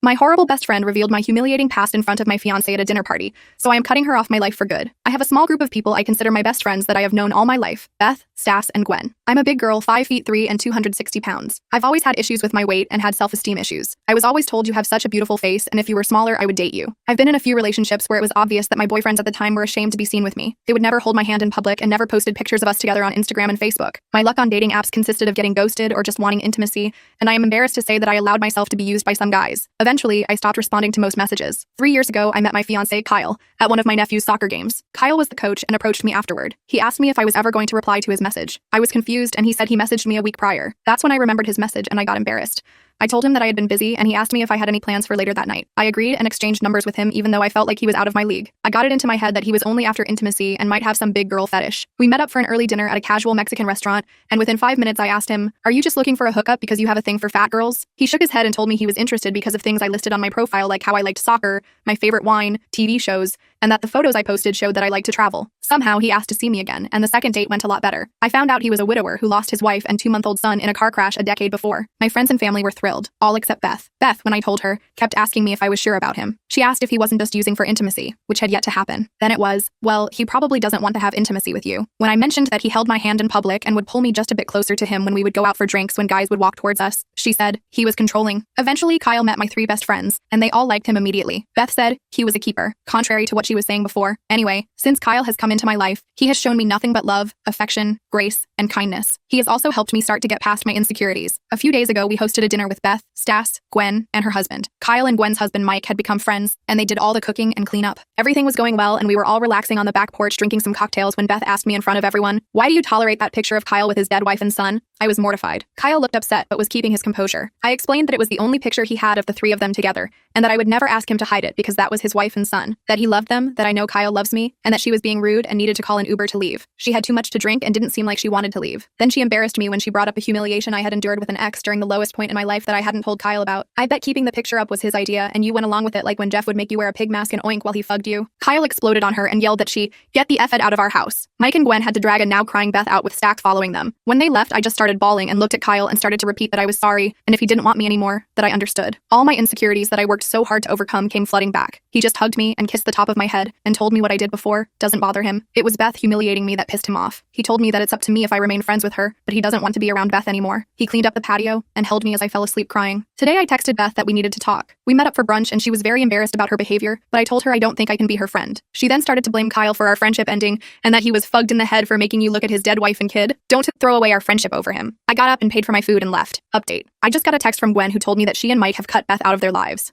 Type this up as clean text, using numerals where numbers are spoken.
My horrible best friend revealed my humiliating past in front of my fiancé at a dinner party, so I am cutting her off my life for good. I have a small group of people I consider my best friends that I have known all my life: Beth, Stas, and Gwen. I'm a big girl, 5'3" and 260 pounds. I've always had issues with my weight and had self-esteem issues. I was always told you have such a beautiful face, and if you were smaller, I would date you. I've been in a few relationships where it was obvious that my boyfriends at the time were ashamed to be seen with me. They would never hold my hand in public and never posted pictures of us together on Instagram and Facebook. My luck on dating apps consisted of getting ghosted or just wanting intimacy, and I am embarrassed to say that I allowed myself to be used by some guys. Eventually, I stopped responding to most messages. 3 years ago, I met my fiancé, Kyle, at one of my nephew's soccer games. Kyle was the coach and approached me afterward. He asked me if I was ever going to reply to his message. I was confused, and he said he messaged me a week prior. That's when I remembered his message, and I got embarrassed. I told him that I had been busy, and he asked me if I had any plans for later that night. I agreed and exchanged numbers with him, even though I felt like he was out of my league. I got it into my head that he was only after intimacy and might have some big girl fetish. We met up for an early dinner at a casual Mexican restaurant, and within 5 minutes I asked him, "Are you just looking for a hookup because you have a thing for fat girls?" He shook his head and told me he was interested because of things I listed on my profile, like how I liked soccer, my favorite wine, TV shows, and that the photos I posted showed that I like to travel. Somehow he asked to see me again, and the second date went a lot better. I found out he was a widower who lost his wife and 2-month-old son in a car crash a decade before. My friends and family were thrilled, all except Beth. Beth, when I told her, kept asking me if I was sure about him. She asked if he wasn't just using for intimacy, which had yet to happen. Then it was, well, he probably doesn't want to have intimacy with you. When I mentioned that he held my hand in public and would pull me just a bit closer to him when we would go out for drinks when guys would walk towards us, she said he was controlling. Eventually, Kyle met my 3 best friends, and they all liked him immediately. Beth said he was a keeper, contrary to what she was saying before. Anyway, since Kyle has come into my life, he has shown me nothing but love, affection, grace, and kindness. He has also helped me start to get past my insecurities. A few days ago, we hosted a dinner with Beth, Stas, Gwen, and her husband. Kyle and Gwen's husband Mike had become friends, and they did all the cooking and cleanup. Everything was going well, and we were all relaxing on the back porch drinking some cocktails when Beth asked me in front of everyone, "Why do you tolerate that picture of Kyle with his dead wife and son?" I was mortified. Kyle looked upset but was keeping his composure. I explained that it was the only picture he had of the 3 of them together, and that I would never ask him to hide it because that was his wife and son, that he loved them, that I know Kyle loves me, and that she was being rude and needed to call an Uber to leave. She had too much to drink and didn't seem like she wanted to leave. Then she embarrassed me when she brought up a humiliation I had endured with an ex during the lowest point in my life that I hadn't told Kyle about. I bet keeping the picture up was his idea, and you went along with it, like when Jeff would make you wear a pig mask and oink while he fugged you. Kyle exploded on her and yelled that she get the F out of our house. Mike and Gwen had to drag a now crying Beth out with Stack following them. When they left, I just started bawling and looked at Kyle and started to repeat that I was sorry, and if he didn't want me anymore, that I understood. All my insecurities that I worked so hard to overcome came flooding back. He just hugged me and kissed the top of my head and told me what I did before doesn't bother him. It was Beth humiliating me that pissed him off. He told me that it's up to me if I remain friends with her, but he doesn't want to be around Beth anymore. He cleaned up the patio and held me as I fell asleep crying. Today I texted Beth that we needed to talk. We met up for brunch and she was very embarrassed about her behavior, but I told her I don't think I can be her friend. She then started to blame Kyle for our friendship ending and that he was fugged in the head for making you look at his dead wife and kid. Don't throw away our friendship over him. I got up and paid for my food and left. Update. I just got a text from Gwen who told me that she and Mike have cut Beth out of their lives.